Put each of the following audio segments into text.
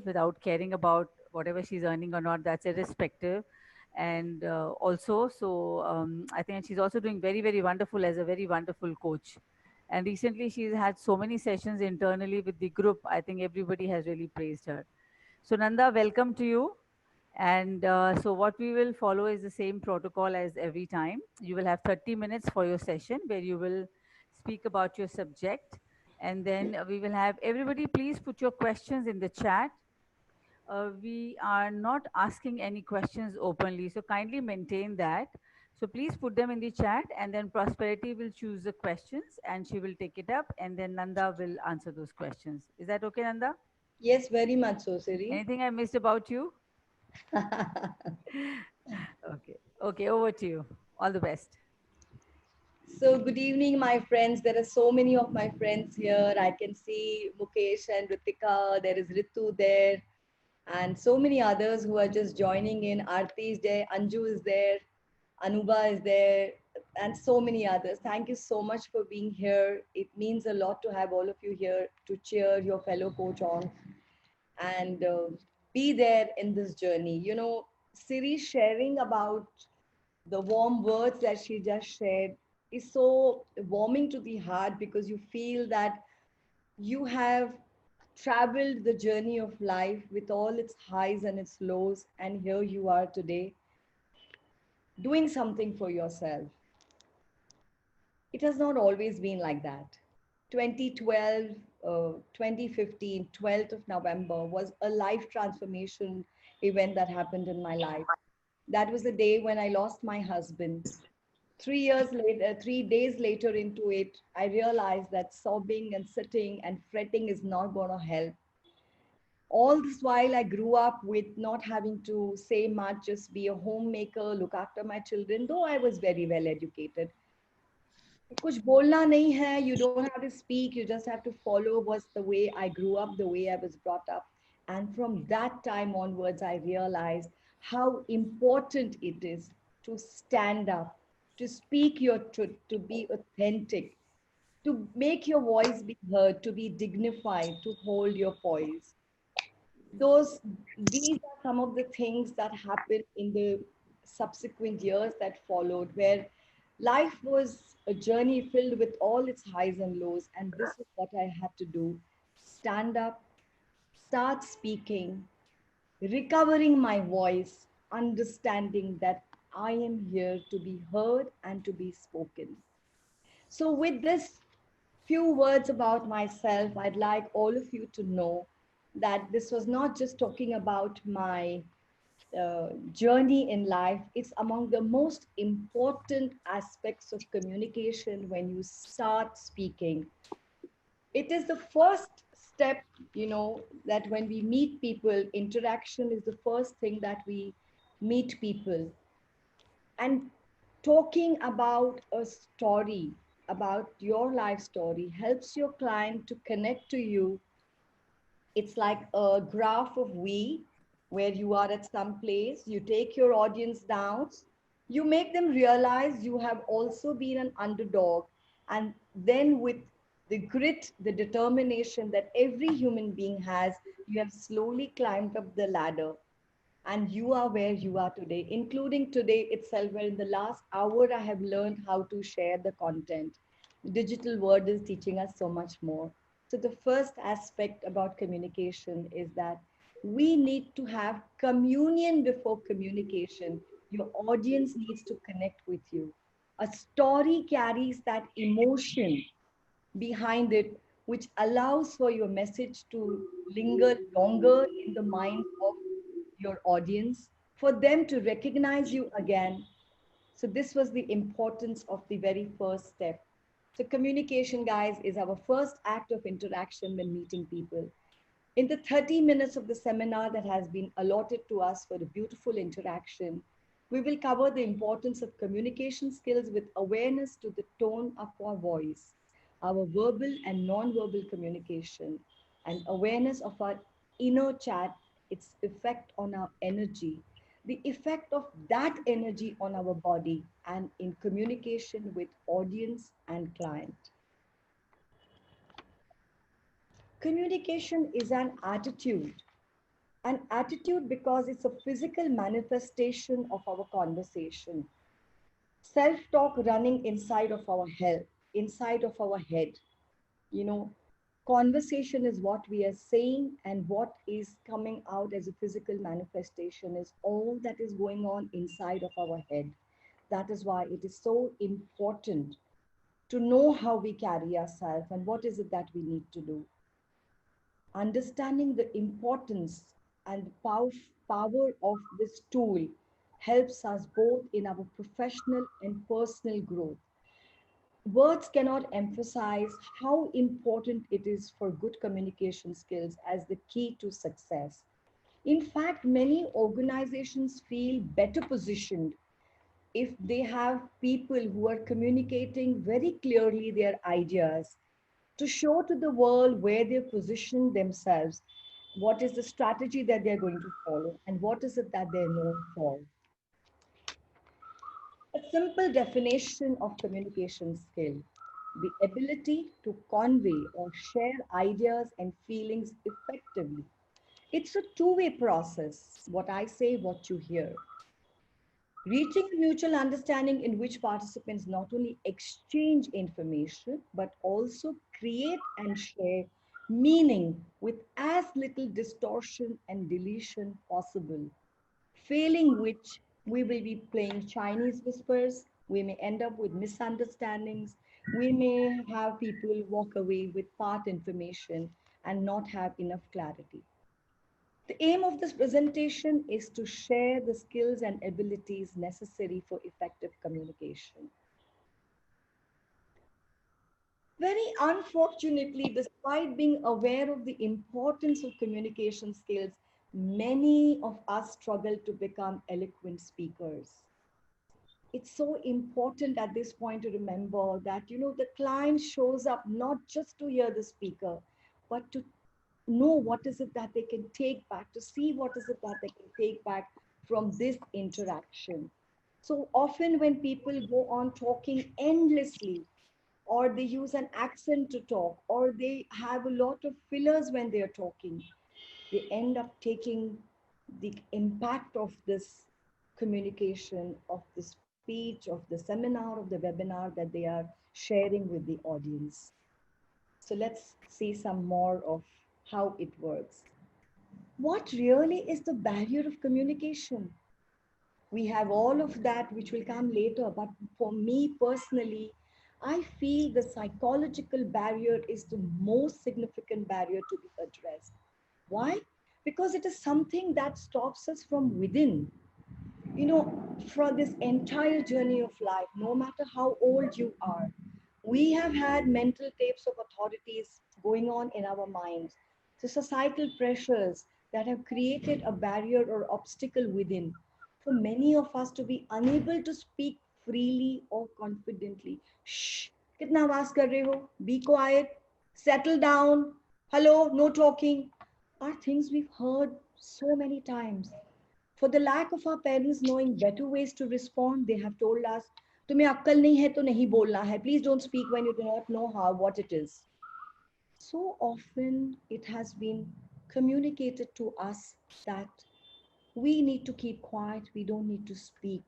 without caring about whatever she's earning or not. That's irrespective. And also, so I think she's also doing very, very wonderful as a very wonderful coach. And recently, she's had so many sessions internally with the group. I think everybody has really praised her. So, Nanda, welcome to you. And so, what we will follow is the same protocol as every time. You will have 30 minutes for your session where you will speak about your subject. And then we will have everybody, please put your questions in the chat. We are not asking any questions openly, so kindly maintain that. So please put them in the chat, and then Prosperity will choose the questions and she will take it up, and then Nanda will answer those questions. Is that okay, Nanda? Yes, very much so, Siri. Anything I missed about you? Okay. Okay, over to you. All the best. So, good evening, my friends. There are so many of my friends here. I can see Mukesh and Ritika. There is Ritu there, and so many others who are just joining in. Aarti is there, Anju is there, Anuba is there, and so many others. Thank you so much for being here. It means a lot to have all of you here to cheer your fellow coach on and be there in this journey. You know, Siri sharing about the warm words that she just shared is so warming to the heart because you feel that you have traveled the journey of life with all its highs and its lows, and here you are today doing something for yourself. It has not always been like that. 2012, 2015, 12th of November was a life transformation event that happened in my life. That was the day when I lost my husband. 3 years later, 3 days later into it, I realized that sobbing and sitting and fretting is not going to help. All this while, I grew up with not having to say much, just be a homemaker, look after my children, though I was very well educated. कुछ बोलना नहीं है, you don't have to speak, you just have to follow was the way I grew up, the way I was brought up. And from that time onwards, I realized how important it is to stand up, to speak your truth, to be authentic, to make your voice be heard, to be dignified, to hold your poise. Those These are some of the things that happened in the subsequent years that followed, where life was a journey filled with all its highs and lows, and this is what I had to do: stand up, start speaking, recovering my voice, understanding that I am here to be heard and to be spoken. So, with this few words about myself, I'd like all of you to know that this was not just talking about my journey in life. It's among the most important aspects of communication when you start speaking. It is the first step, that when we meet people, interaction is the first thing that we meet people. And talking about a story, about your life story, helps your client to connect to you. It's like a graph of V where you are at some place, you take your audience down, you make them realize you have also been an underdog. And then, with the grit, the determination that every human being has, you have slowly climbed up the ladder and you are where you are today, including today itself, where in the last hour I have learned how to share the content. Digital world is teaching us so much more. So the first aspect about communication is that we need to have communion before communication. Your audience needs to connect with you. A story carries that emotion behind it, which allows for your message to linger longer in the mind of your audience, for them to recognize you again. So, this was the importance of the very first step. So, communication, guys, is our first act of interaction when meeting people. In the 30 minutes of the seminar that has been allotted to us for a beautiful interaction, we will cover the importance of communication skills with awareness to the tone of our voice, our verbal and non-verbal communication, and awareness of our inner chat, its effect on our energy, the effect of that energy on our body, and in communication with audience and client. Communication is an attitude. An attitude because it's a physical manifestation of our conversation. Self talk running inside of our head, inside of our head. You know, conversation is what we are saying, and what is coming out as a physical manifestation is all that is going on inside of our head. That is why it is so important to know how we carry ourselves and what is it that we need to do. Understanding the importance and the power of this tool helps us both in our professional and personal growth. Words cannot emphasize how important it is for good communication skills as the key to success. In fact, many organizations feel better positioned if they have people who are communicating very clearly their ideas to show to the world where they position themselves, what is the strategy that they're going to follow, and what is it that they're known for. A simple definition of communication skill: the ability to convey or share ideas and feelings effectively. It's a two-way process. What I say, what you hear. Reaching a mutual understanding in which participants not only exchange information but also create and share meaning with as little distortion and deletion possible. Failing which, we will be playing Chinese whispers, we may end up with misunderstandings, we may have people walk away with part information and not have enough clarity. The aim of this presentation is to share the skills and abilities necessary for effective communication. Very unfortunately, despite being aware of the importance of communication skills, many of us struggle to become eloquent speakers. It's so important at this point to remember that the client shows up not just to hear the speaker, but to know what is it that they can take back, to see what is it that they can take back from this interaction. So often when people go on talking endlessly, or they use an accent to talk, or they have a lot of fillers when they are talking, they end up taking the impact of this communication, of the speech, of the seminar, of the webinar that they are sharing with the audience. So let's see some more of how it works. What really is the barrier of communication? We have all of that, which will come later. But for me personally, I feel the psychological barrier is the most significant barrier to be addressed. Why? Because it is something that stops us from within. For this entire journey of life, no matter how old you are, we have had mental tapes of authorities going on in our minds. The societal pressures that have created a barrier or obstacle within for many of us to be unable to speak freely or confidently. Shh, kitna आवाज कर रहे हो? Be quiet, settle down, hello, no talking, are things we've heard so many times. For the lack of our parents knowing better ways to respond, they have told us, तुम्हें अक्कल नहीं है तो नहीं बोलना है. Please don't speak when you do not know how what it is. So often it has been communicated to us that we need to keep quiet, we don't need to speak.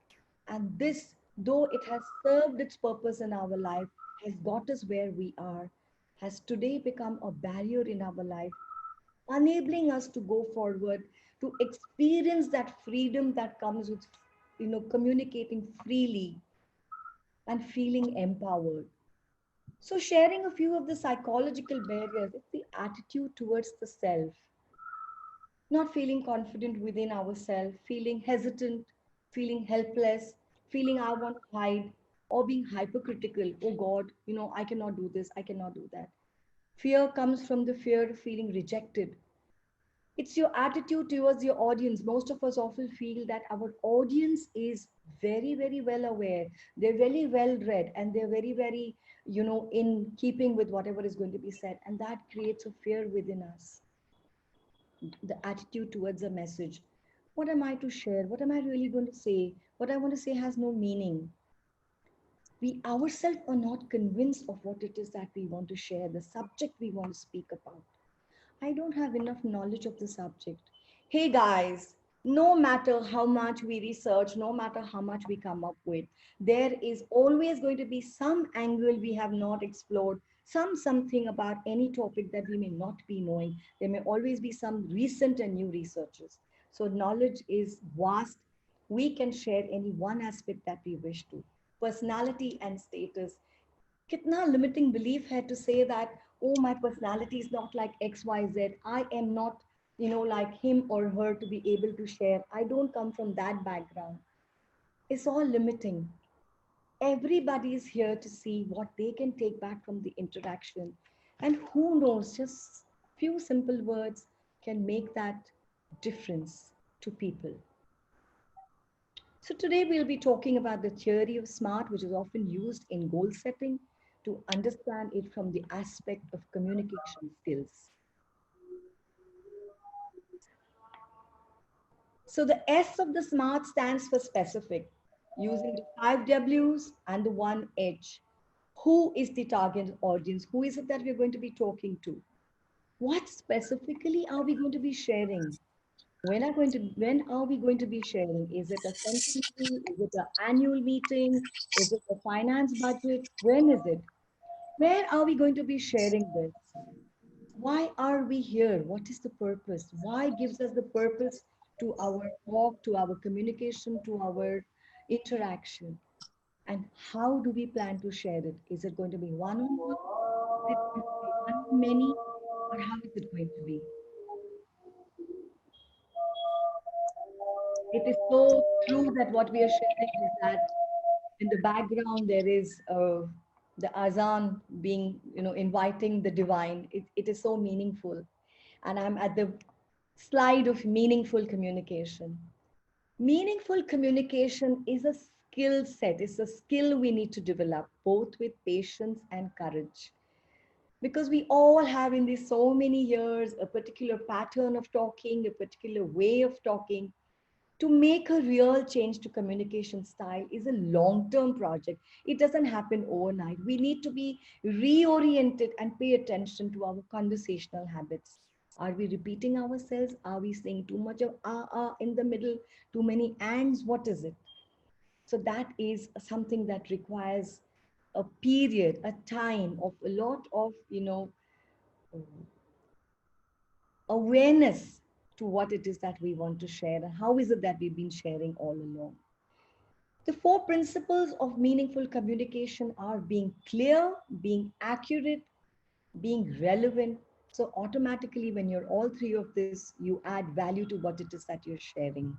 And this, though it has served its purpose in our life, has got us where we are, has today become a barrier in our life, enabling us to go forward, to experience that freedom that comes with communicating freely and feeling empowered. So sharing a few of the psychological barriers, it's the attitude towards the self, not feeling confident within ourselves, feeling hesitant, feeling helpless, feeling I want to hide, or being hypercritical. Oh God, I cannot do this, I cannot do that. Fear comes from the fear of feeling rejected. It's your attitude towards your audience. Most of us often feel that our audience is very, very well aware. They're very well read, and they're very, very, in keeping with whatever is going to be said. And that creates a fear within us. The attitude towards a message. What am I to share? What am I really going to say? What I want to say has no meaning. We ourselves are not convinced of what it is that we want to share, the subject we want to speak about. I don't have enough knowledge of the subject. Hey guys, no matter how much we research, no matter how much we come up with, there is always going to be some angle we have not explored, something about any topic that we may not be knowing. There may always be some recent and new researches. So knowledge is vast. We can share any one aspect that we wish to. Personality and status. कितना limiting belief है to say that, oh, my personality is not like XYZ. I am not, like him or her to be able to share. I don't come from that background. It's all limiting. Everybody is here to see what they can take back from the interaction. And who knows, just few simple words can make that difference to people. So today we'll be talking about the theory of SMART, which is often used in goal setting, to understand it from the aspect of communication skills. So the S of the SMART stands for specific, using the 5 Ws and the 1 H. Who is the target audience? Who is it that we're going to be talking to? What specifically are we going to be sharing? When are we going to be sharing? Is it a centenary? Is it an annual meeting? Is it a finance budget? When is it? Where are we going to be sharing this? Why are we here? What is the purpose? Why gives us the purpose to our talk, to our communication, to our interaction? And how do we plan to share it? Is it going to be one on one? Is it going to be one on many? Or how is it going to be? It is so true that what we are sharing is that in the background there is the azan being, inviting the divine. It is so meaningful. And I'm at the slide of meaningful communication. Meaningful communication is a skill set, it's a skill we need to develop both with patience and courage. Because we all have in these so many years a particular pattern of talking, a particular way of talking. To make a real change to communication style is a long term project. It doesn't happen overnight. We need to be reoriented and pay attention to our conversational habits. Are we repeating ourselves? Are we saying too much of in the middle, too many ands? What is it? So that is something that requires a period, a time of a lot of, awareness to what it is that we want to share and how is it that we've been sharing all along. The four principles of meaningful communication are being clear, being accurate, being relevant. So, automatically, when you're all three of this, you add value to what it is that you're sharing.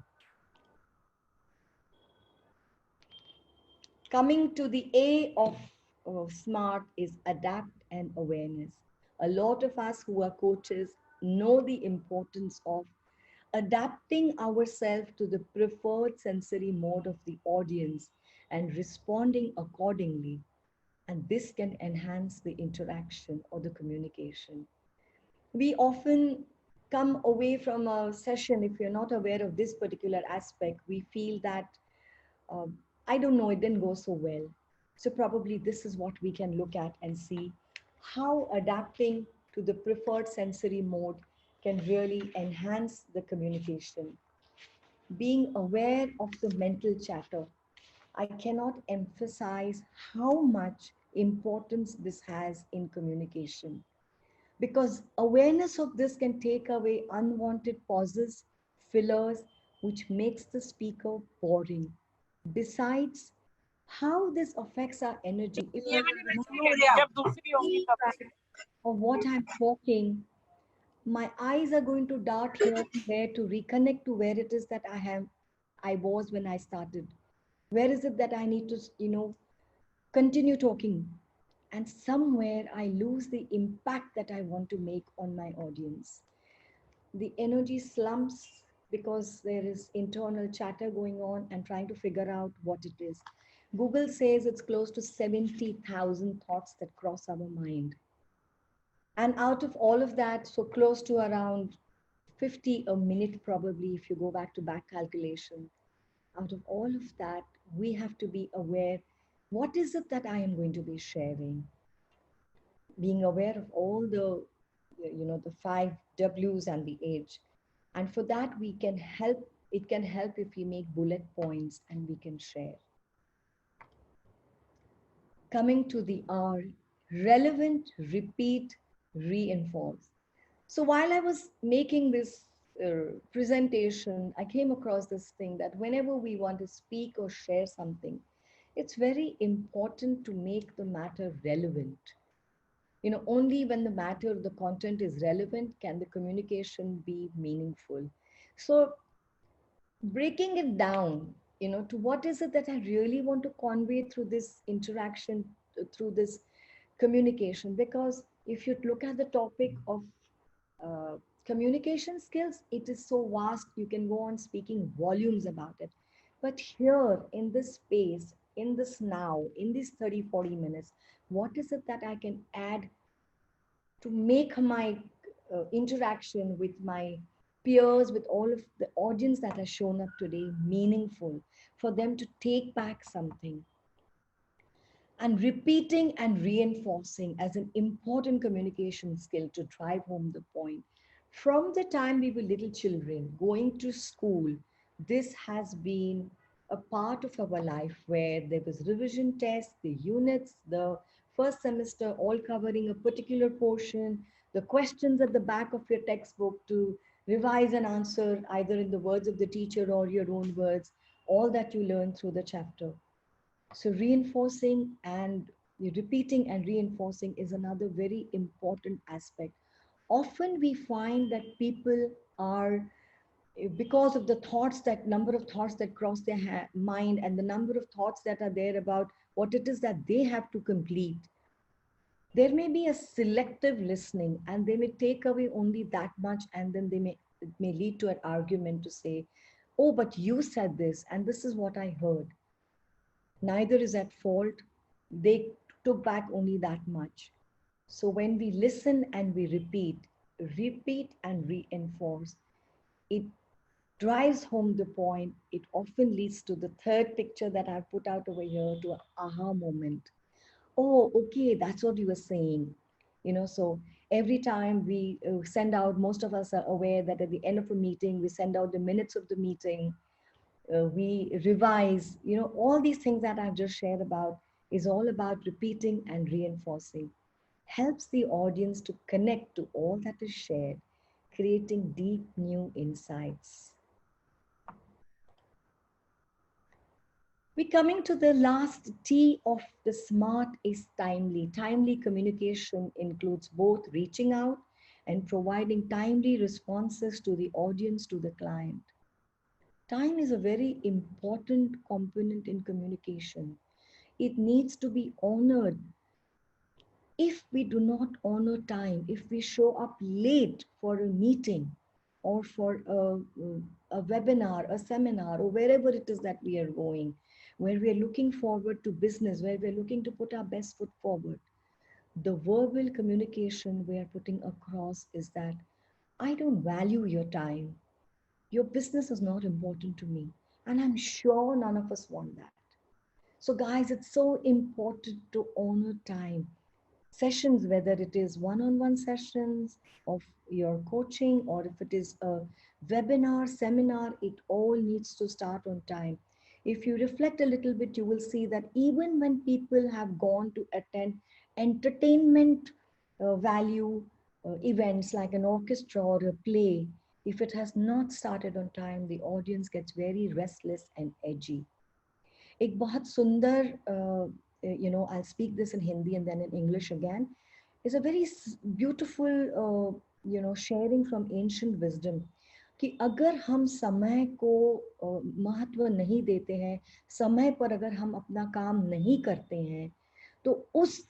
Coming to the A of SMART is adapt and awareness. A lot of us who are coaches know the importance of adapting ourselves to the preferred sensory mode of the audience and responding accordingly. And this can enhance the interaction or the communication. We often come away from a session, if you're not aware of this particular aspect, we feel that, I don't know, it didn't go so well. So, probably this is what we can look at and see how adapting to the preferred sensory mode can really enhance the communication. Being aware of the mental chatter. I cannot emphasize how much importance this has in communication because awareness of this can take away unwanted pauses, fillers, which makes the speaker boring. Besides, how this affects our energy. If I keep track of what I'm talking, my eyes are going to dart here and there to reconnect to where it is that I was when I started. Where is it that I need to, continue talking? And somewhere I lose the impact that I want to make on my audience. The energy slumps because there is internal chatter going on and trying to figure out what it is. Google says it's close to 70,000 thoughts that cross our mind. And out of all of that, so close to around 50 a minute, probably, if you go back calculation, out of all of that, we have to be aware what is it that I am going to be sharing? Being aware of all the 5 W's and the H. And for that, we can help. It can help if we make bullet points and we can share. Coming to the R, relevant, repeat, reinforce. So while I was making this presentation, I came across this thing that whenever we want to speak or share something, it's very important to make the matter relevant. You know, only when the matter, the content is relevant can the communication be meaningful. So breaking it down, you know, to what is it that I really want to convey through this interaction, through this communication. Because if you look at the topic of uh, communication skills, it is so vast, you can go on speaking volumes about it. But here in this space, in this now, in these 30, 40 minutes, what is it that I can add to make my interaction with my peers, with all of the audience that has shown up today, meaningful, for them to take back something? And repeating and reinforcing as an important communication skill to drive home the point. From the time we were little children going to school, this has been a part of our life where there was revision tests, the units, the first semester all covering a particular portion, the questions at the back of your textbook to revise and answer either in the words of the teacher or your own words, all that you learn through the chapter. So, reinforcing and repeating and reinforcing is another very important aspect. Often we find that people are, because of the thoughts, that number of thoughts that cross their mind and the number of thoughts that are there about what it is that they have to complete, there may be a selective listening and they may take away only that much, and then it may lead to an argument to say, oh, but you said this and this is what I heard. Neither is at fault. They took back only that much. So when we listen and we repeat and reinforce, it drives home the point. It often leads to the third picture that I've put out over here, to an aha moment. Oh, okay, that's what you were saying. You know, so every time we send out, most of us are aware that at the end of a meeting, we send out the minutes of the meeting, we revise, you know, all these things that I've just shared about is all about repeating and reinforcing. Helps the audience to connect to all that is shared, creating deep new insights. We're coming to the last T of the SMART is timely. Timely communication includes both reaching out and providing timely responses to the audience, to the client. Time is a very important component in communication. It needs to be honored. If we do not honor time, if we show up late for a meeting or for a webinar, a seminar, or wherever it is that we are going, where we are looking forward to business, where we're looking to put our best foot forward, the verbal communication we are putting across is that I don't value your time. Your business is not important to me. And I'm sure none of us want that. So, guys, it's so important to honor time. Sessions, whether it is one on one sessions of your coaching or if it is a webinar, seminar, it all needs to start on time. If you reflect a little bit, you will see that even when people have gone to attend entertainment value events like an orchestra or a play, if it has not started on time, the audience gets very restless and edgy. एक बहुत सुंदर I'll speak this in Hindi and then in English again, is a very beautiful sharing from ancient wisdom कि अगर हम समय को महत्व नहीं देते हैं, समय पर अगर हम अपना काम नहीं करते हैं, तो उस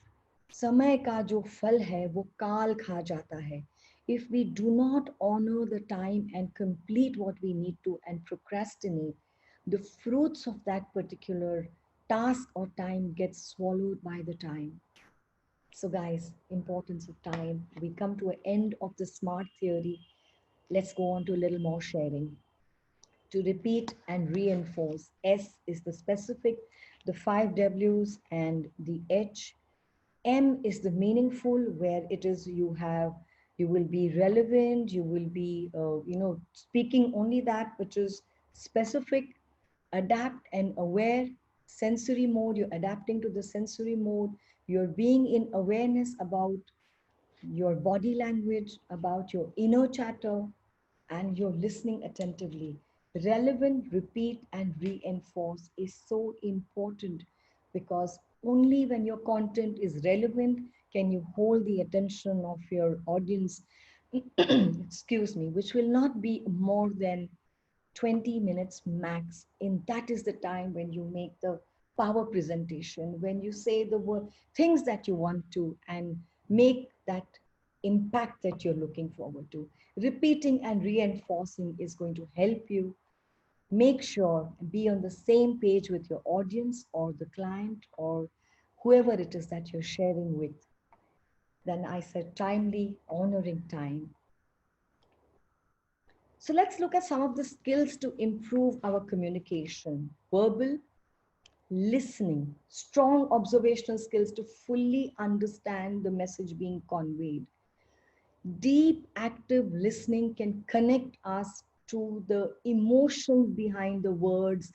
समय का जो फल है वो काल खा जाता है. If we do not honor the time and complete what we need to and procrastinate, the fruits of that particular task or time gets swallowed by the time. So guys, importance of time. We come to an end of the SMART theory. Let's go on to a little more sharing. To repeat and reinforce, S is the specific, the 5 W's and the H. M is the meaningful, where it is you have You will be relevant. You will be, speaking only that which is specific, adapt and aware. Sensory mode, you're adapting to the sensory mode. You're being in awareness about your body language, about your inner chatter, and you're listening attentively. Relevant, repeat, and reinforce is so important, because only when your content is relevant can you hold the attention of your audience, excuse me, which will not be more than 20 minutes max. And that is the time when you make the power presentation, when you say the word, things that you want to, and make that impact that you're looking forward to. Repeating and reinforcing is going to help you make sure be on the same page with your audience or the client or whoever it is that you're sharing with. Then I said timely, honoring time. So let's look at some of the skills to improve our communication. Verbal, listening, strong observational skills to fully understand the message being conveyed. Deep, active listening can connect us to the emotions behind the words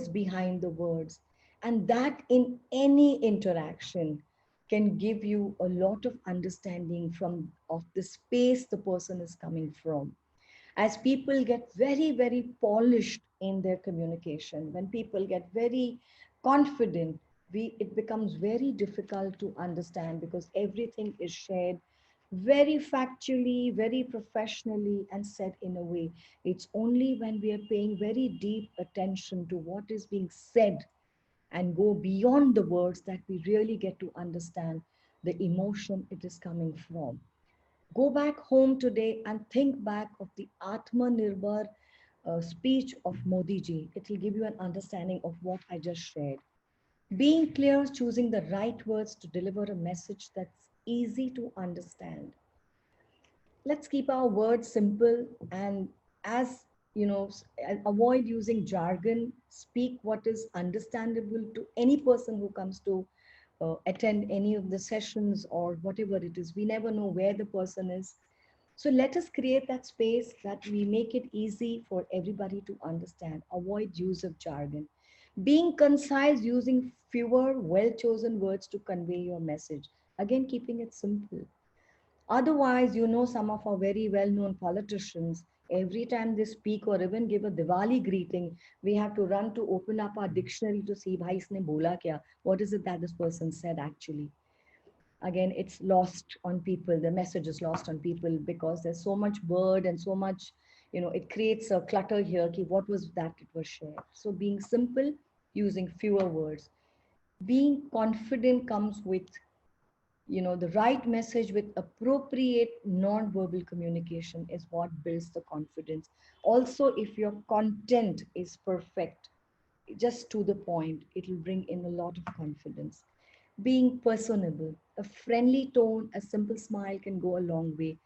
behind the words. And that in any interaction can give you a lot of understanding from of the space the person is coming from. As people get very, very polished in their communication, when people get very confident, it becomes very difficult to understand, because everything is shared very factually, very professionally, and said in a way. It's only when we are paying very deep attention to what is being said and go beyond the words that we really get to understand the emotion it is coming from. Go back home today and think back of the Atma Nirbhar speech of Modi ji. It will give you an understanding of what I just shared. Being clear, choosing the right words to deliver a message that's easy to understand. Let's keep our words simple, and as you know, avoid using jargon. Speak what is understandable to any person who comes to attend any of the sessions or whatever it is. We never know where the person is. So let us create that space that we make it easy for everybody to understand. Avoid use of jargon. Being concise, using fewer well chosen words to convey your message. Again, keeping it simple. Otherwise, some of our very well known politicians, every time they speak or even give a Diwali greeting, we have to run to open up our dictionary to see, bhai, isne bola kya? What is it that this person said actually? Again, it's lost on people. The message is lost on people because there's so much word and so much, it creates a clutter here. Ki what was that it was shared? So being simple, using fewer words. Being confident comes with the right message with appropriate non-verbal communication is what builds the confidence. Also, if your content is perfect, just to the point, it will bring in a lot of confidence. Being personable, a friendly tone, a simple smile can go a long way,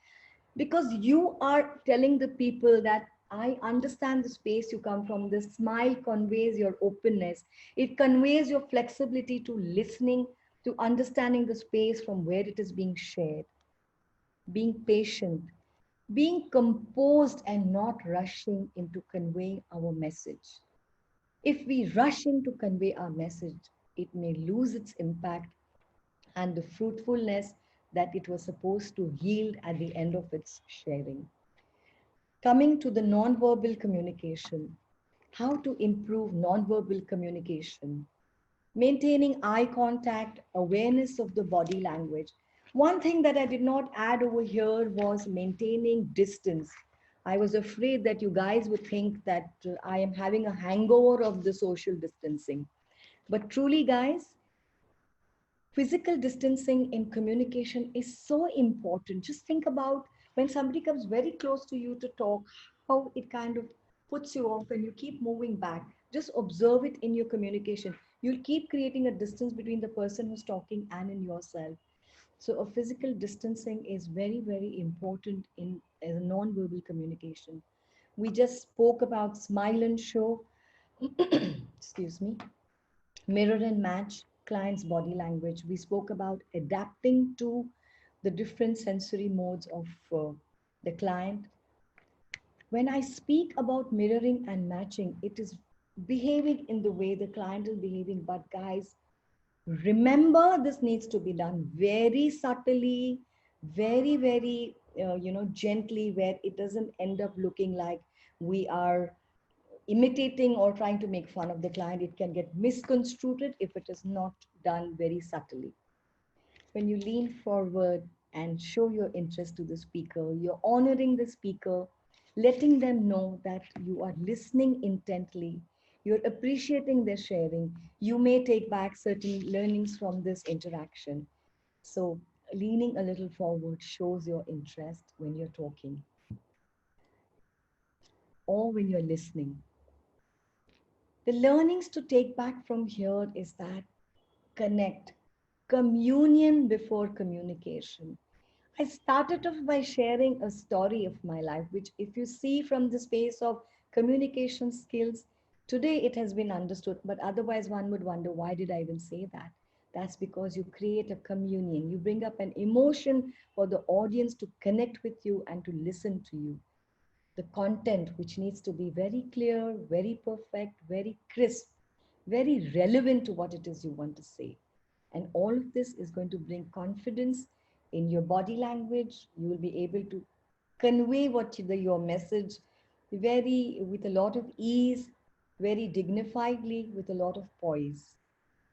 because you are telling the people that I understand the space you come from. The smile conveys your openness, it conveys your flexibility to listening, to understanding the space from where it is being shared. Being patient, being composed and not rushing into conveying our message. If we rush in to convey our message, it may lose its impact and the fruitfulness that it was supposed to yield at the end of its sharing. Coming to the nonverbal communication, how to improve nonverbal communication, maintaining eye contact, awareness of the body language. One thing that I did not add over here was maintaining distance. I was afraid that you guys would think that I am having a hangover of the social distancing. But truly, guys, physical distancing in communication is so important. Just think about when somebody comes very close to you to talk, how it kind of puts you off and you keep moving back. Just observe it in your communication. You'll keep creating a distance between the person who's talking and in yourself. So a physical distancing is very, very important in as a non-verbal communication. We just spoke about smile and show, excuse me, mirror and match client's body language. We spoke about adapting to the different sensory modes of the client. When I speak about mirroring and matching, it is behaving in the way the client is behaving. But guys, remember this needs to be done very subtly, very gently, where it doesn't end up looking like we are imitating or trying to make fun of the client. It can get misconstrued if it is not done very subtly. When you lean forward and show your interest to the speaker, you're honoring the speaker, letting them know that you are listening intently, you're appreciating their sharing. You may take back certain learnings from this interaction. So, leaning a little forward shows your interest when you're talking or when you're listening. The learnings to take back from here is that connect, communion before communication. I started off by sharing a story of my life, which, if you see from the space of communication skills, today it has been understood. But otherwise, one would wonder, why did I even say that? That's because you create a communion. You bring up an emotion for the audience to connect with you and to listen to you. The content, which needs to be very clear, very perfect, very crisp, very relevant to what it is you want to say. And all of this is going to bring confidence in your body language. You will be able to convey your message very with a lot of ease, very dignifiedly, with a lot of poise.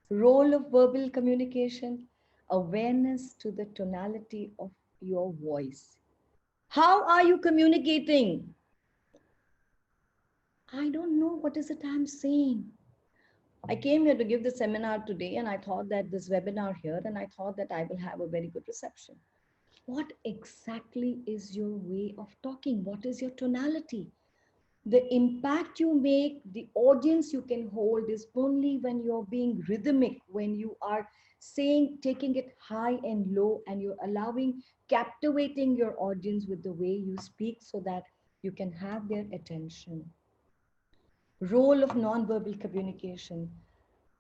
Role of verbal communication, awareness to the tonality of your voice. How are you communicating? I don't know what is it I'm saying. I came here to give the seminar today and I thought that this webinar here, and I thought that I will have a very good reception. What exactly is your way of talking? What is your tonality? The impact you make, the audience you can hold is only when you're being rhythmic, when you are saying, taking it high and low, and you're allowing, captivating your audience with the way you speak so that you can have their attention. Role of nonverbal communication.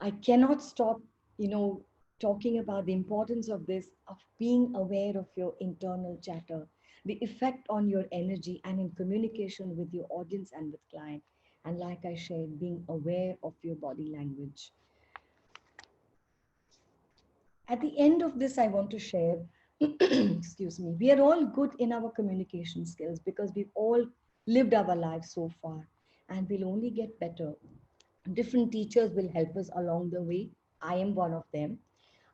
I cannot stop, you know, talking about the importance of this, of being aware of your internal chatter, the effect on your energy and in communication with your audience and with client. And like I shared, being aware of your body language. At the end of this, I want to share, excuse me, we are all good in our communication skills because we've all lived our lives so far, and we'll only get better. Different teachers will help us along the way. I am one of them.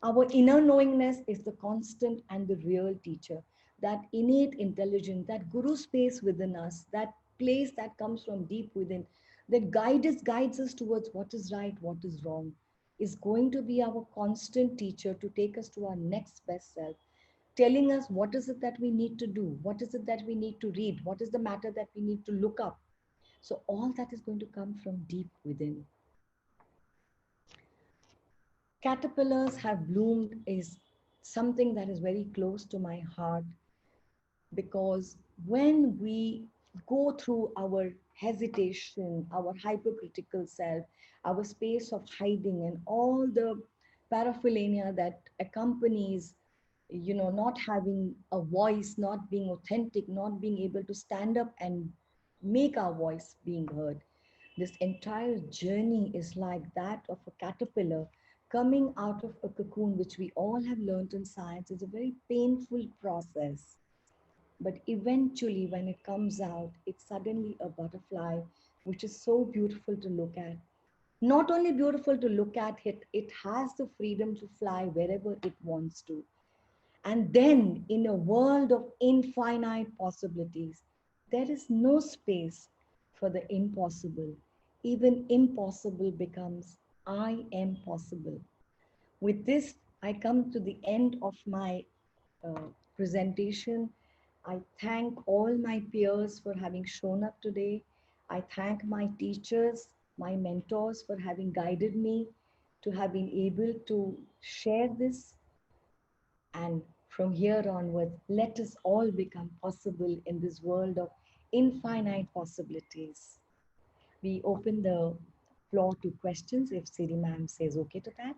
Our inner knowingness is the constant and the real teacher. That innate intelligence, that guru space within us, that place that comes from deep within, that guides us towards what is right, what is wrong, is going to be our constant teacher to take us to our next best self, telling us what is it that we need to do, what is it that we need to read, what is the matter that we need to look up. So all that is going to come from deep within. Caterpillars have bloomed is something that is very close to my heart, because when we go through our hesitation, our hypercritical self, our space of hiding, and all the paraphernalia that accompanies, not having a voice, not being authentic, not being able to stand up and make our voice being heard, this entire journey is like that of a caterpillar coming out of a cocoon, which we all have learned in science is a very painful process. But eventually, when it comes out, it's suddenly a butterfly, which is so beautiful to look at. Not only beautiful to look at, it has the freedom to fly wherever it wants to. And then, in a world of infinite possibilities, there is no space for the impossible. Even impossible becomes I am possible. With this, I come to the end of my presentation. I thank all my peers for having shown up today. I thank my teachers, my mentors for having guided me to have been able to share this. And from here onwards, let us all become possible in this world of infinite possibilities. We open the floor to questions if Siri ma'am says okay to that.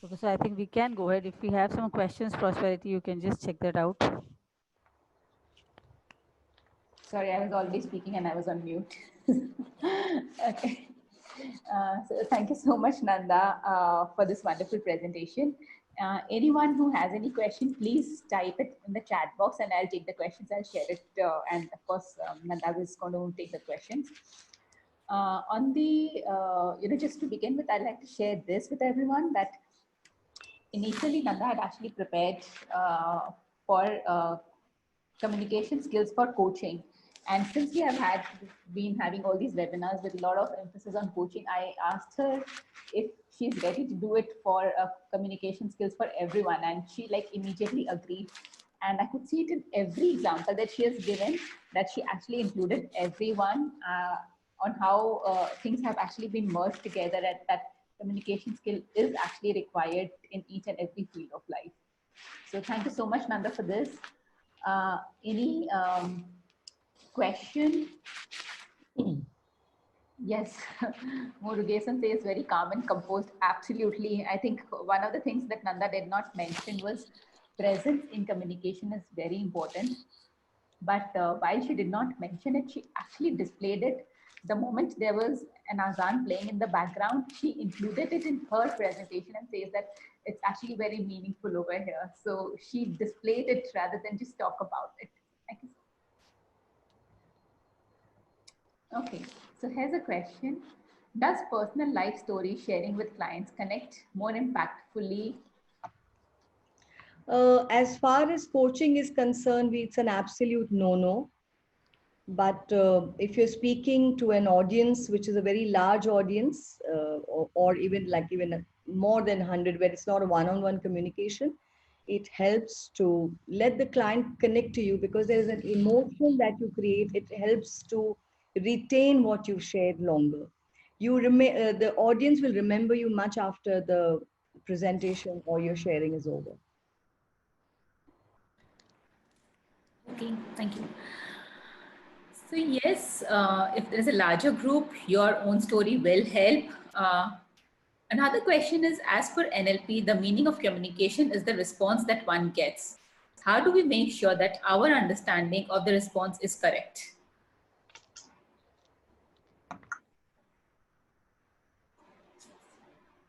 Okay, so I think we can go ahead. If we have some questions, Prosperity, you can just check that out. Sorry, I was already speaking and I was on mute. Okay. So thank you so much, Nanda, for this wonderful presentation. Anyone who has any question, please type it in the chat box and I'll take the questions. I'll share it. And of course, Nanda is going to take the questions. On the, just to begin with, I'd like to share this with everyone that initially Nanda had actually prepared for communication skills for coaching. And since we have been having all these webinars with a lot of emphasis on coaching, I asked her if she's ready to do it for communication skills for everyone. And she like immediately agreed. And I could see it in every example that she has given, that she actually included everyone on how things have actually been merged together, and that communication skill is actually required in each and every field of life. So thank you so much, Nanda, for this. Any question? Yes, Murugesan says very calm and composed. Absolutely. I think one of the things that Nanda did not mention was presence in communication is very important. But while she did not mention it, she actually displayed it. The moment there was an azan playing in the background, she included it in her presentation and says that it's actually very meaningful over here. So she displayed it rather than just talk about it. Thank you. Okay, so here's a question. Does personal life story sharing with clients connect more impactfully? As far as coaching is concerned, it's an absolute no-no. But if you're speaking to an audience, which is a very large audience, or even more than 100, where it's not a one-on-one communication, it helps to let the client connect to you because there is an emotion that you create. It helps to retain what you've shared longer. The audience will remember you much after the presentation or your sharing is over. Okay, thank you. So yes, if there's a larger group, your own story will help. Another question is, as per NLP, the meaning of communication is the response that one gets. How do we make sure that our understanding of the response is correct?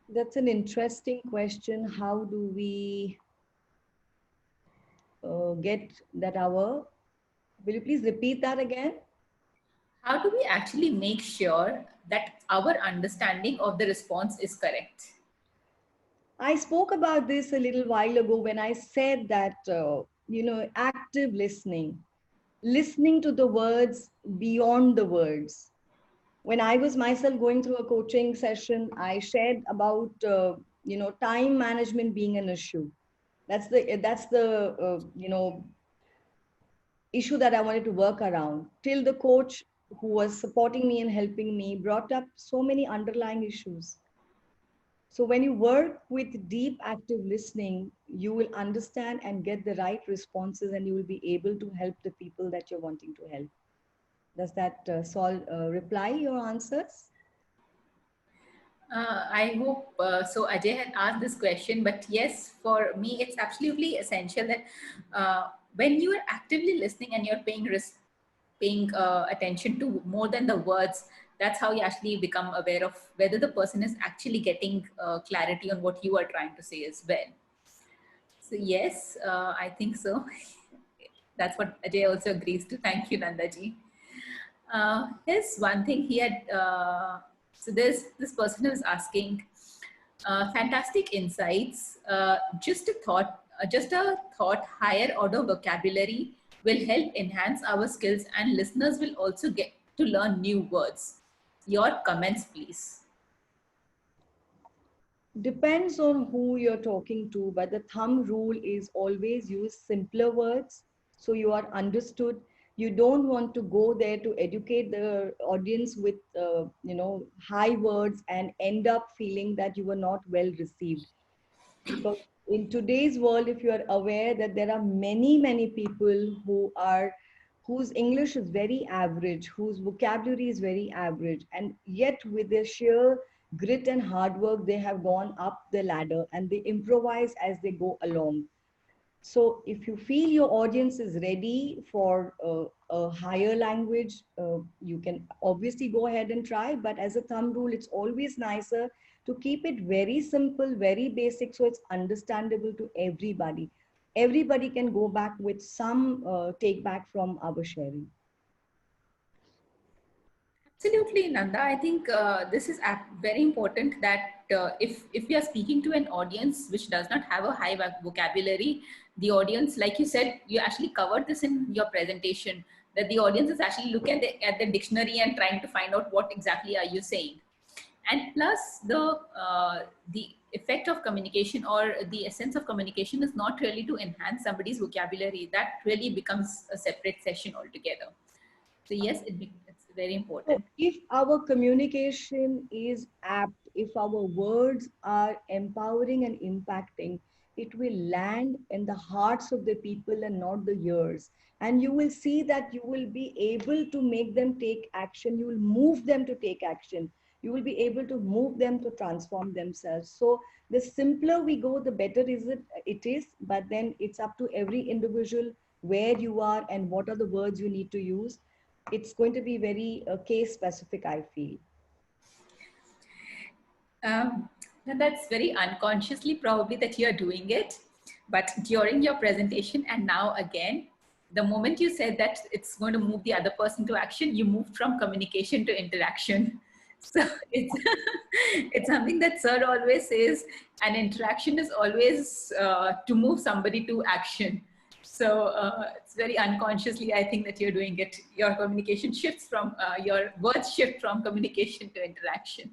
That's an interesting question. How do we get that our will you please repeat that again? How do we actually make sure that our understanding of the response is correct? I spoke about this a little while ago when I said that active listening to the words beyond the words. When I was myself going through a coaching session, I shared about time management being an issue. That's the issue that I wanted to work around, till the coach who was supporting me and helping me brought up so many underlying issues. So when you work with deep active listening, you will understand and get the right responses, and you will be able to help the people that you're wanting to help. Does that reply your answers? I hope so. Ajay had asked this question, but yes, for me, it's absolutely essential that when you are actively listening and you're paying attention to more than the words, that's how you actually become aware of whether the person is actually getting clarity on what you are trying to say as well. So yes, I think so. That's what Ajay also agrees to. Thank you, Nandaji. Here's one thing he had. So there's this person who's asking, fantastic insights. Just a thought, higher order vocabulary will help enhance our skills, and listeners will also get to learn new words. Your comments, please. Depends on who you're talking to, but the thumb rule is always use simpler words so you are understood. You don't want to go there to educate the audience with high words and end up feeling that you were not well received. Because in today's world, if you are aware that there are many people whose English is very average, whose vocabulary is very average, and yet with their sheer grit and hard work, they have gone up the ladder and they improvise as they go along. So if you feel your audience is ready for a higher language, you can obviously go ahead and try. But as a thumb rule, it's always nicer to keep it very simple, very basic, so it's understandable to everybody. Everybody can go back with some take back from our sharing. Absolutely, Nanda. I think this is very important that if we are speaking to an audience which does not have a high vocabulary, the audience, like you said, you actually covered this in your presentation, that the audience is actually looking at the dictionary and trying to find out what exactly are you saying. And plus the effect of communication or the essence of communication is not really to enhance somebody's vocabulary. That really becomes a separate session altogether. So yes, it's very So important. if our communication is apt, if our words are empowering and impacting, it will land in the hearts of the people and not the ears. And you will see that you will be able to make them take action. You will move them to take action. You will be able to move them to transform themselves. So the simpler we go, the better it is. But then it's up to every individual where you are and what are the words you need to use. It's going to be very case specific, I feel. And that's very unconsciously probably that you're doing it. But during your presentation and now again, the moment you said that it's going to move the other person to action, you moved from communication to interaction. So it's it's something that Sir always says, an interaction is always to move somebody to action. So it's very unconsciously, I think, that you're doing it. Your communication shifts from, your words shift from communication to interaction.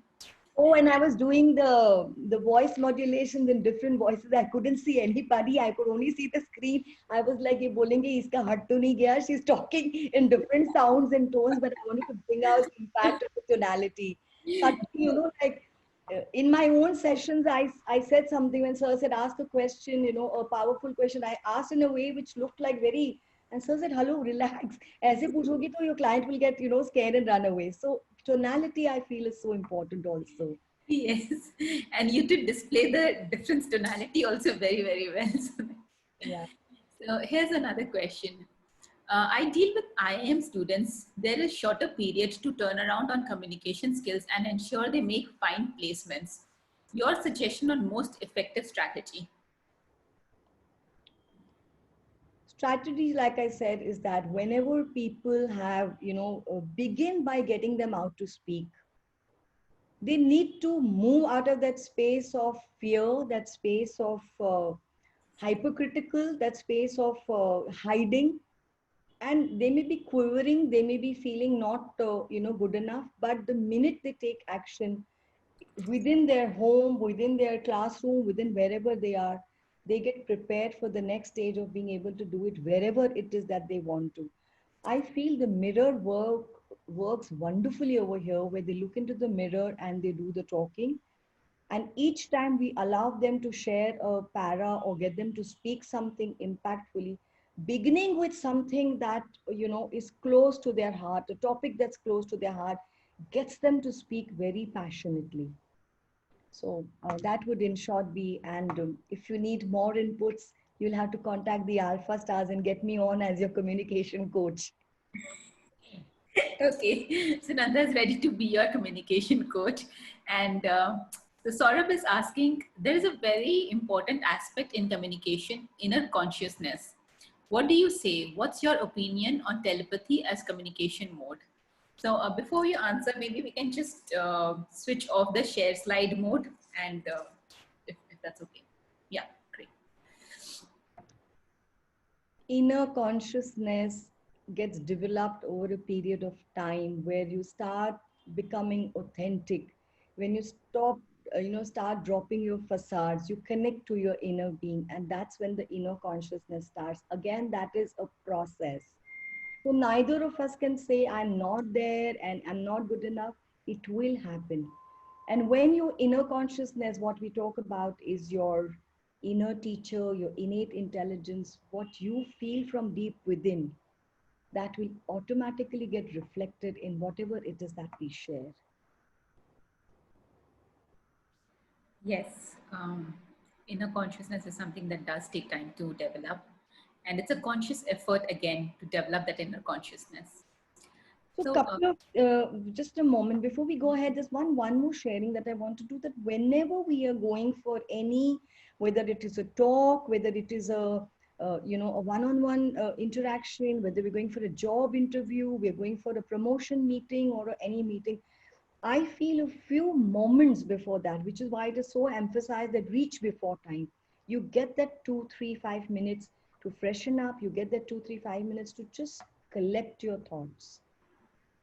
Oh, and I was doing the voice modulations in different voices. I couldn't see anybody. I could only see the screen. I was like, "ये बोलेंगे इसका हट तो नहीं गया." She's talking in different sounds and tones, but I wanted to bring out the impact of the tonality. Suddenly, like in my own sessions, I said something when Sir said, "Ask a question," a powerful question. I asked in a way which looked like very, and Sir said, "Hello, relax." ऐसे पूछोगी तो your client will get, scared and run away. So tonality, I feel, is so important also. Yes, and you did display the difference tonality also very, very well. Yeah. So here's another question. I deal with IIM students. There is shorter period to turn around on communication skills and ensure they make fine placements. Your suggestion on most effective strategy? Strategy, like I said, is that whenever people have, begin by getting them out to speak, they need to move out of that space of fear, that space of hypercritical, that space of hiding. And they may be quivering, they may be feeling not, good enough. But the minute they take action, within their home, within their classroom, within wherever they are, they get prepared for the next stage of being able to do it wherever it is that they want to. I feel the mirror works wonderfully over here, where they look into the mirror and they do the talking. And each time we allow them to share a para or get them to speak something impactfully, beginning with something that is close to their heart, a topic that's close to their heart, gets them to speak very passionately. So that would in short be, and if you need more inputs, you'll have to contact the Alpha Stars and get me on as your communication coach. Okay, so Nanda is ready to be your communication coach. And so Saurabh is asking, there is a very important aspect in communication, inner consciousness. What do you say? What's your opinion on telepathy as communication mode? So before you answer, maybe we can just switch off the share slide mode, and if that's okay. Yeah, great. Inner consciousness gets developed over a period of time where you start becoming authentic. When you start dropping your facades, you connect to your inner being, and that's when the inner consciousness starts. Again, that is a process. So neither of us can say, I'm not there and I'm not good enough. It will happen. And when your inner consciousness, what we talk about is your inner teacher, your innate intelligence, what you feel from deep within, that will automatically get reflected in whatever it is that we share. Yes, inner consciousness is something that does take time to develop, and it's a conscious effort again to develop that inner consciousness. So, So, couple of just a moment before we go ahead, there's one more sharing that I want to do. That whenever we are going for any, whether it is a talk, whether it is a a one-on-one interaction, whether we're going for a job interview, we're going for a promotion meeting or any meeting, I feel a few moments before that, which is why it is so emphasized that reach before time. You get that 2, 3, 5 minutes to freshen up. You get that 2, 3, 5 minutes to just collect your thoughts.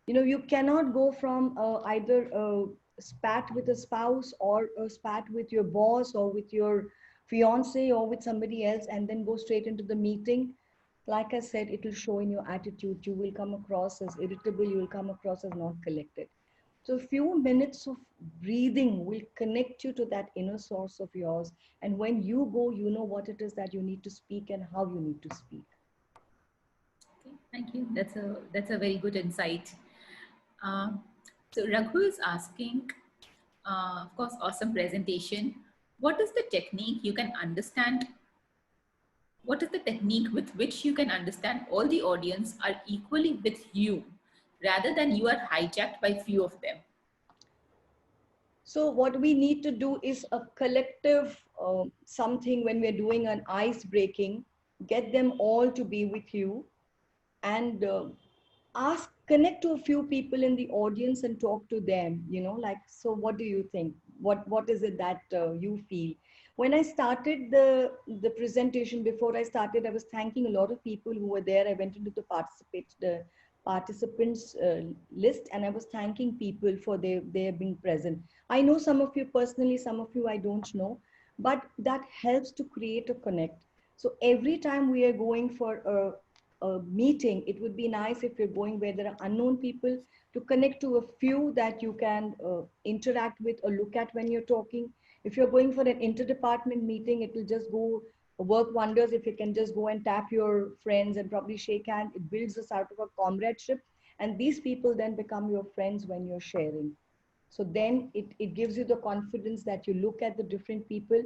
You cannot go from either a spat with a spouse or a spat with your boss or with your fiance or with somebody else and then go straight into the meeting. Like I said, it will show in your attitude. You will come across as irritable, you will come across as not collected. So a few minutes of breathing will connect you to that inner source of yours, and when you go, you know what it is that you need to speak and how you need to speak. okay, thank you. That's a very good insight. Um, so Raghu is asking, of course, awesome presentation. What is the technique you can understand? What is the technique with which you can understand all the audience are equally with you, rather than you are hijacked by few of them? So what we need to do is a collective something when we're doing an ice breaking, get them all to be with you and connect to a few people in the audience and talk to them, like, so what do you think? What is it that you feel? When I started the presentation, before I started, I was thanking a lot of people who were there. I went into the participants list, and I was thanking people for their being present. I know some of you personally, some of you I don't know, but that helps to create a connect. So every time we are going for a meeting, it would be nice if you're going where there are unknown people, to connect to a few that you can interact with or look at when you're talking. If you're going for an interdepartment meeting, it will just go work wonders if you can just go and tap your friends and probably shake hands. It builds us out of a comradeship, and these people then become your friends when you're sharing. So then it gives you the confidence that you look at the different people,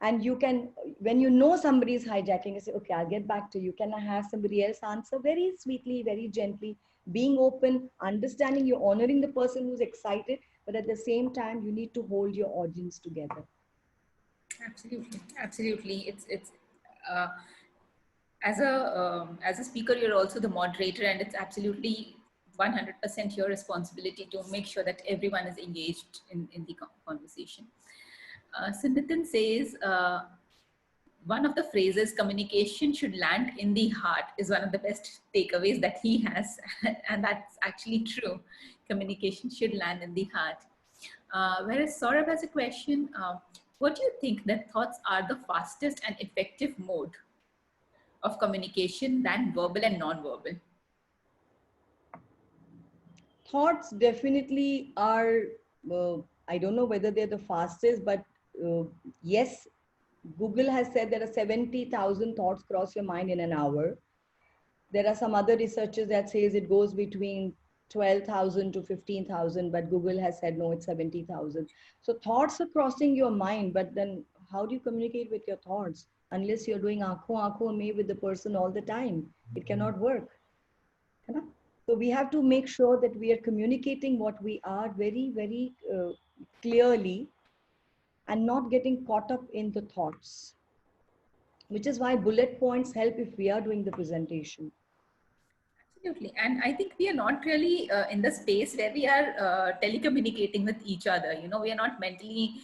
and you can, when you know somebody is hijacking, you say, okay, I'll get back to you. Can I have somebody else answer very sweetly, very gently, being open, understanding, you're honoring the person who's excited, but at the same time, you need to hold your audience together. Absolutely, absolutely. It's uh, as a speaker, you're also the moderator, and it's absolutely 100% your responsibility to make sure that everyone is engaged in the conversation. So Nitin says, one of the phrases communication should land in the heart is one of the best takeaways that he has. And that's actually true. Communication should land in the heart. Whereas Saurabh has a question, what do you think that thoughts are the fastest and effective mode of communication than verbal and non-verbal? Thoughts definitely are, uh, I don't know whether they're the fastest, but yes, Google has said there are 70,000 thoughts cross your mind in an hour. There are some other researchers that says it goes between 12,000 to 15,000, but Google has said no, it's 70,000. So thoughts are crossing your mind, but then how do you communicate with your thoughts unless you're doing aankhon mein with the person all the time? It cannot work. है ना? So we have to make sure that we are communicating what we are very, very clearly and not getting caught up in the thoughts, which is why bullet points help if we are doing the presentation. Absolutely. And I think we are not really in the space where we are telecommunicating with each other. You know, we are not mentally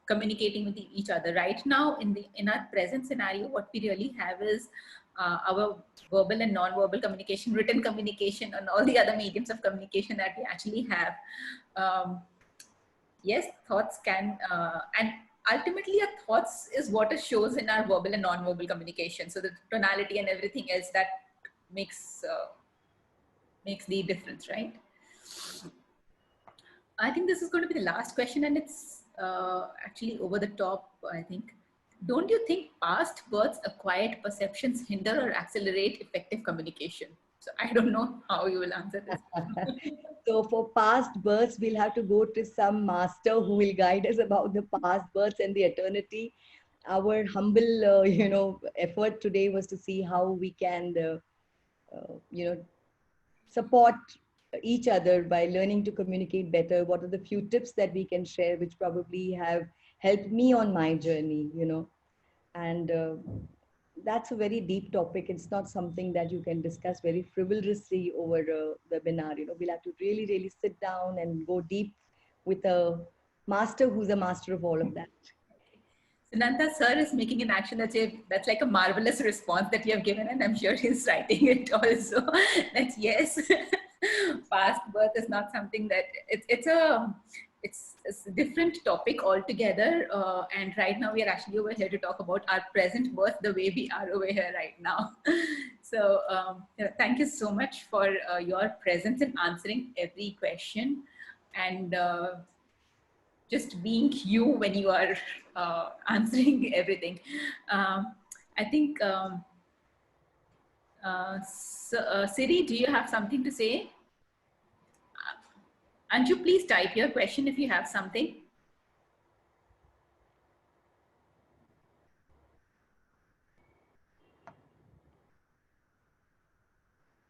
communicating with each other. Right now, in our present scenario, what we really have is our verbal and non-verbal communication, written communication, and all the other mediums of communication that we actually have. Um, yes, thoughts can, and ultimately, our thoughts is what it shows in our verbal and non-verbal communication. So the tonality and everything else that makes makes the difference, right? I think this is going to be the last question, and it's actually over the top, I think. Don't you think past words, acquired perceptions hinder or accelerate effective communication? So I don't know how you will answer this. So for past births, we'll have to go to some master who will guide us about the past births and the eternity. Our humble, effort today was to see how we can, support each other by learning to communicate better. What are the few tips that we can share, which probably have helped me on my journey. And that's a very deep topic. It's not something that you can discuss very frivolously over a webinar. We'll have to really, really sit down and go deep with a master who's a master of all of that. So Nanda sir is making an action. That's like a marvelous response that you have given, and I'm sure he's writing it also. That yes, past birth is not something that it's a different topic altogether. And right now we are actually over here to talk about our present birth, the way we are over here right now. So thank you so much for your presence in answering every question, and just being you when you are answering everything. I think, Siri, do you have something to say? Anju, please type your question if you have something.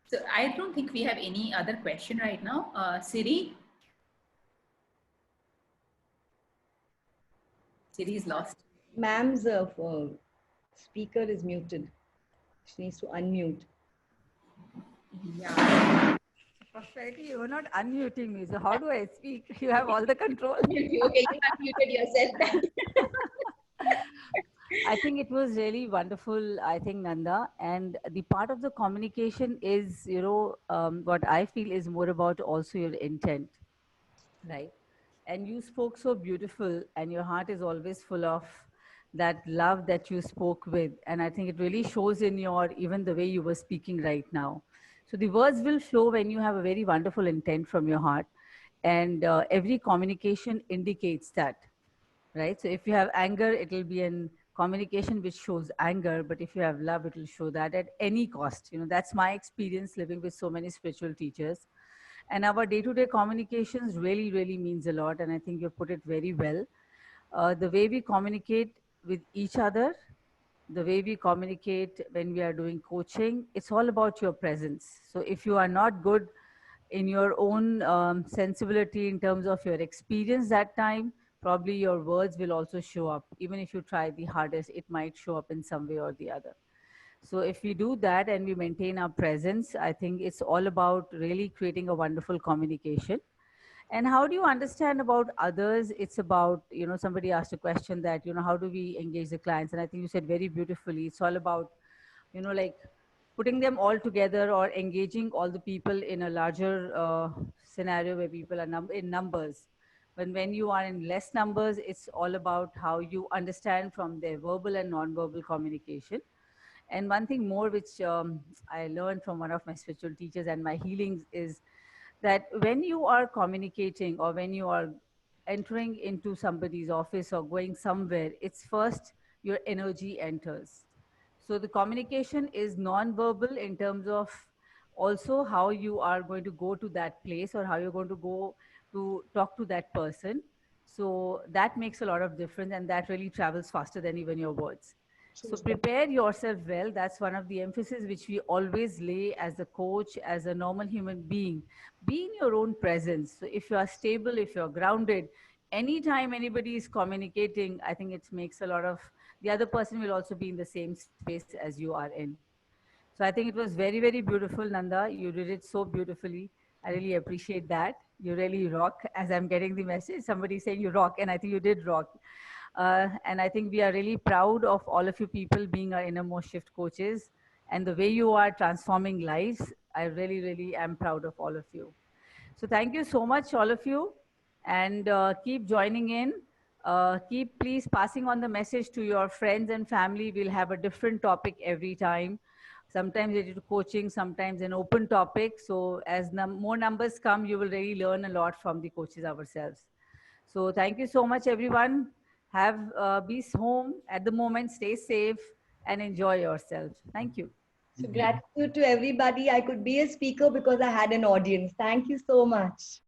So I don't think we have any other question right now. Siri? Siri is lost. Ma'am's speaker is muted. She needs to unmute. Yeah. Prosperity, you're not unmuting me. So how do I speak? You have all the control. Okay, you have muted yourself. I think it was really wonderful, I think, Nanda. And the part of the communication is, what I feel is more about also your intent, right? And you spoke so beautiful, and your heart is always full of that love that you spoke with. And I think it really shows in your, even the way you were speaking right now. So the words will flow when you have a very wonderful intent from your heart. And every communication indicates that, right? So if you have anger, it will be in communication which shows anger, but if you have love, it will show that at any cost. That's my experience living with so many spiritual teachers. And our day-to-day communications really, really means a lot. And I think you put it very well. The way we communicate with each other, the way we communicate when we are doing coaching, it's all about your presence. So if you are not good in your own sensibility in terms of your experience that time, probably your words will also show up. Even if you try the hardest, it might show up in some way or the other. So if we do that and we maintain our presence, I think it's all about really creating a wonderful communication. And how do you understand about others? It's about, somebody asked a question that, how do we engage the clients? And I think you said very beautifully, it's all about, like putting them all together or engaging all the people in a larger scenario where people are in numbers. When you are in less numbers, it's all about how you understand from their verbal and non-verbal communication. And one thing more, which I learned from one of my spiritual teachers and my healings, is that when you are communicating or when you are entering into somebody's office or going somewhere, it's first your energy enters. So the communication is non-verbal in terms of also how you are going to go to that place or how you're going to go to talk to that person. So that makes a lot of difference, and that really travels faster than even your words. So prepare yourself well. That's one of the emphasis which we always lay as a coach, as a normal human being. Be in your own presence. So if you are stable, if you're grounded, anytime anybody is communicating, I think it makes a lot of, the other person will also be in the same space as you are in. So I think it was very, very beautiful, Nanda. You did it so beautifully. I really appreciate that. You really rock. As I'm getting the message, somebody saying you rock, and I think you did rock. And I think we are really proud of all of you people being our innermost shift coaches, and the way you are transforming lives. I really, really am proud of all of you. So thank you so much, all of you, and keep joining in. Keep please passing on the message to your friends and family. We'll have a different topic every time. Sometimes related to coaching, sometimes an open topic. So as more numbers come, you will really learn a lot from the coaches ourselves. So thank you so much, everyone. Have be home at the moment. Stay safe and enjoy yourself. Thank you. So gratitude to everybody. I could be a speaker because I had an audience. Thank you so much.